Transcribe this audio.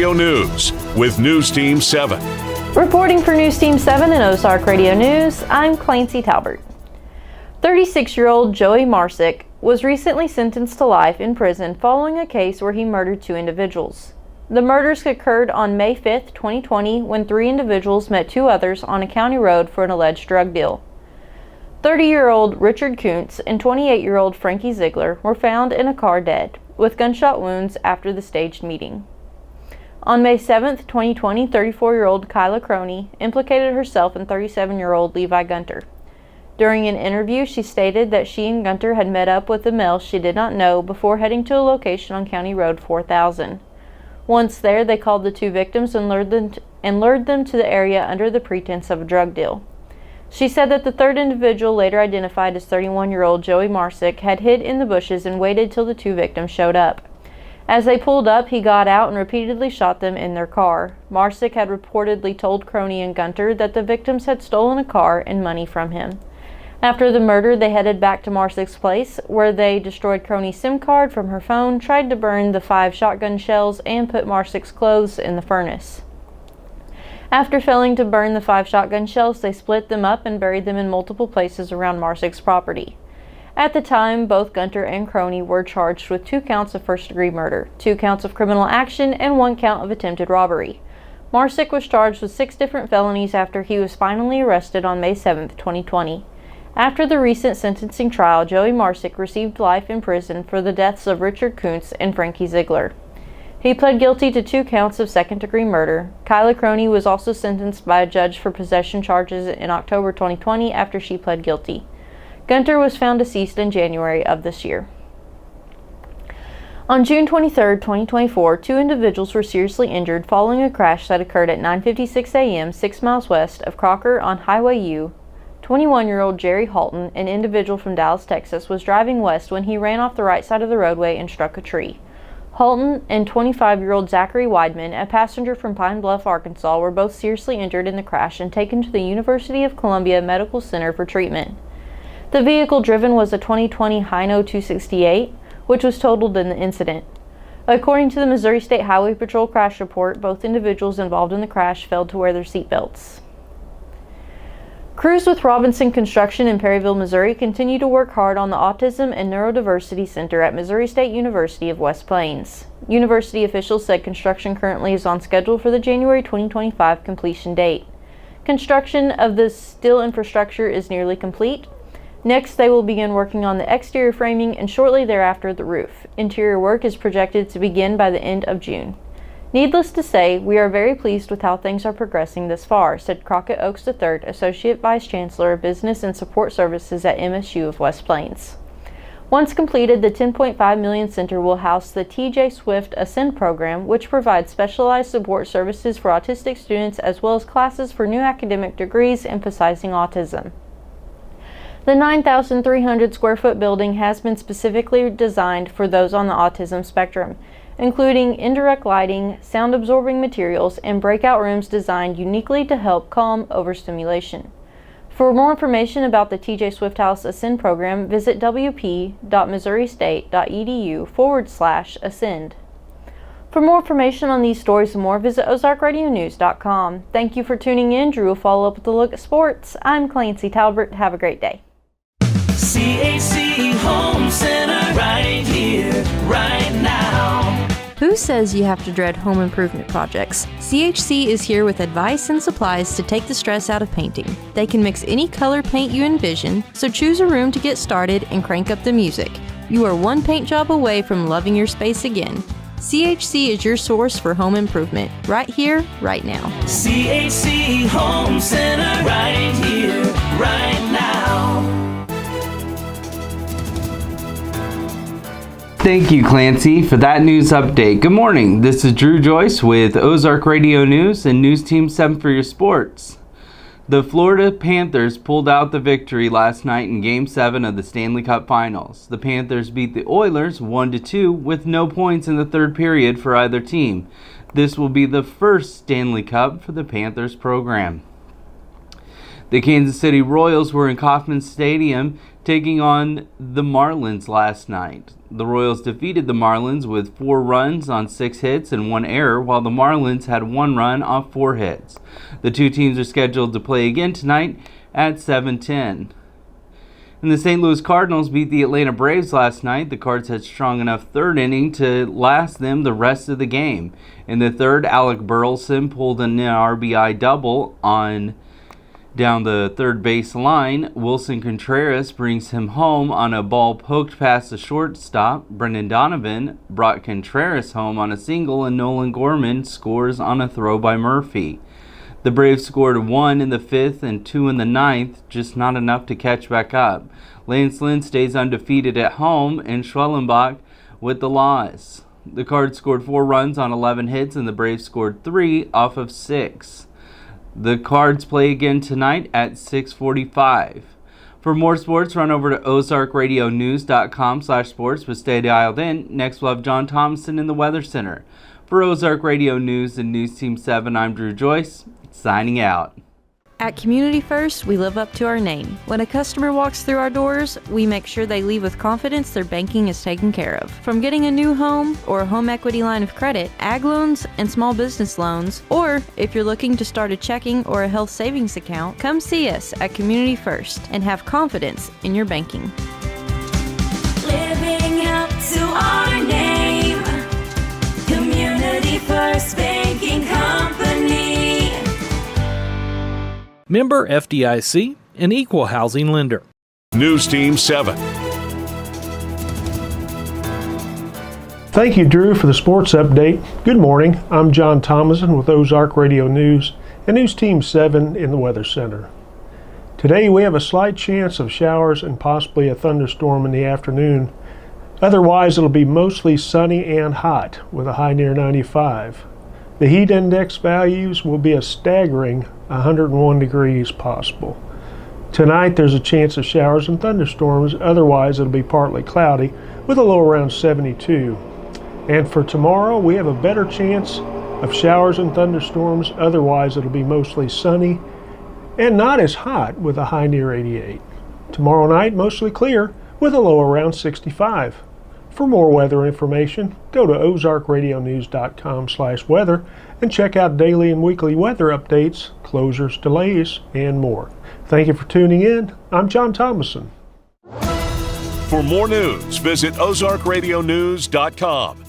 Radio News with News Team 7. Reporting for News Team 7 and Ozark Radio News, I'm Clancy Talbert. 36-year-old Joey Marcak was recently sentenced to life in prison following a case where he murdered 2 individuals. The murders occurred on May 5, 2020, when 3 individuals met 2 others on a county road for an alleged drug deal. 30-year-old Richard Kuntz and 28-year-old Frankie Ziegler were found in a car dead, with gunshot wounds after the staged meeting. On May 7, 2020, 34-year-old Kyla Croney implicated herself and 37-year-old Levi Gunter. During an interview, she stated that she and Gunter had met up with a male she did not know before heading to a location on County Road 4000. Once there, they called the 2 victims and lured them to the area under the pretense of a drug deal. She said that the 3rd individual, later identified as 31-year-old Joey Marcak, had hid in the bushes and waited till the 2 victims showed up. As they pulled up, he got out and repeatedly shot them in their car. Marcak had reportedly told Croney and Gunter that the victims had stolen a car and money from him. After the murder, they headed back to Marcak's place, where they destroyed Croney's SIM card from her phone, tried to burn the 5 shotgun shells, and put Marcak's clothes in the furnace. After failing to burn the 5 shotgun shells, they split them up and buried them in multiple places around Marcak's property. At the time, both Gunter and Croney were charged with 2 counts of first-degree murder, 2 counts of criminal action, and 1 count of attempted robbery. Marcak was charged with 6 different felonies after he was finally arrested on May 7, 2020. After the recent sentencing trial, Joey Marcak received life in prison for the deaths of Richard Kuntz and Frankie Ziegler. He pled guilty to 2 counts of second-degree murder. Kyla Croney was also sentenced by a judge for possession charges in October 2020 after she pled guilty. Gunter was found deceased in January of this year. On June 23, 2024, 2 individuals were seriously injured following a crash that occurred at 9:56 a.m. 6 miles west of Crocker on Highway U. 21-year-old Jerry Halton, an individual from Dallas, Texas, was driving west when he ran off the right side of the roadway and struck a tree. Halton and 25-year-old Zachary Weidman, a passenger from Pine Bluff, Arkansas, were both seriously injured in the crash and taken to the University of Columbia Medical Center for treatment. The vehicle driven was a 2020 Hino 268, which was totaled in the incident. According to the Missouri State Highway Patrol crash report, both individuals involved in the crash failed to wear their seatbelts. Crews with Robinson Construction in Perryville, Missouri continue to work hard on the Autism and Neurodiversity Center at Missouri State University of West Plains. University officials said construction currently is on schedule for the January 2025 completion date. Construction of the steel infrastructure is nearly complete. Next, they will begin working on the exterior framing and shortly thereafter the roof. Interior work is projected to begin by the end of June. Needless to say, we are very pleased with how things are progressing this far, said Crockett Oaks III, Associate Vice Chancellor of Business and Support Services at MSU of West Plains. Once completed, the $10.5 million center will house the T.J. Swift Ascend program, which provides specialized support services for autistic students as well as classes for new academic degrees emphasizing autism. The 9,300 square foot building has been specifically designed for those on the autism spectrum, including indirect lighting, sound-absorbing materials, and breakout rooms designed uniquely to help calm overstimulation. For more information about the T.J. Swift House Ascend program, visit wp.missouristate.edu/ascend. For more information on these stories and more, visit ozarkradionews.com. Thank you for tuning in. Drew will follow up with a look at sports. I'm Clancy Talbert. Have a great day. CHC Home Center, right here, right now. Who says you have to dread home improvement projects? CHC is here with advice and supplies to take the stress out of painting. They can mix any color paint you envision, so choose a room to get started and crank up the music. You are one paint job away from loving your space again. CHC is your source for home improvement, right here, right now. CHC Home Center, right here, right now. Thank you, Clancy, for that news update. Good morning. This is Drew Joyce with Ozark Radio News and News Team 7 for your sports. The Florida Panthers pulled out the victory last night in Game 7 of the Stanley Cup Finals. The Panthers beat the Oilers 1-2 with no points in the third period for either team. This will be the first Stanley Cup for the Panthers program. The Kansas City Royals were in Kauffman Stadium taking on the Marlins last night. The Royals defeated the Marlins with 4 runs on 6 hits and 1 error, while the Marlins had 1 run off 4 hits. The two teams are scheduled to play again tonight at 7:10. And the St. Louis Cardinals beat the Atlanta Braves last night. The Cards had strong enough third inning to last them the rest of the game. In the third, Alec Burleson pulled an RBI double on down the third base line. Wilson Contreras brings him home on a ball poked past the shortstop. Brendan Donovan brought Contreras home on a single, and Nolan Gorman scores on a throw by Murphy. The Braves scored 1 in the 5th and 2 in the 9th, just not enough to catch back up. Lance Lynn stays undefeated at home, and Schwellenbach with the loss. The Cards scored 4 runs on 11 hits, and the Braves scored 3 off of 6. The Cards play again tonight at 6:45. For more sports, run over to ozarkradionews.com/sports, but stay dialed in. Next, we'll have John Thompson in the Weather Center. For Ozark Radio News and News Team 7, I'm Drew Joyce, signing out. At Community First, we live up to our name. When a customer walks through our doors, we make sure they leave with confidence their banking is taken care of. From getting a new home or a home equity line of credit, ag loans, and small business loans, or if you're looking to start a checking or a health savings account, come see us at Community First and have confidence in your banking. Living up to our name, Community First Banking Company. Member FDIC, an equal housing lender. News Team 7. Thank you, Drew, for the sports update. Good morning. I'm John Thomason with Ozark Radio News and News Team 7 in the Weather Center. Today we have a slight chance of showers and possibly a thunderstorm in the afternoon. Otherwise, it'll be mostly sunny and hot with a high near 95. The heat index values will be a staggering 101 degrees possible. Tonight there's a chance of showers and thunderstorms, otherwise it'll be partly cloudy with a low around 72. And for tomorrow we have a better chance of showers and thunderstorms, otherwise it'll be mostly sunny and not as hot with a high near 88. Tomorrow night mostly clear with a low around 65. For more weather information, go to ozarkradionews.com/weather and check out daily and weekly weather updates, closures, delays, and more. Thank you for tuning in. I'm John Thomason. For more news, visit ozarkradionews.com.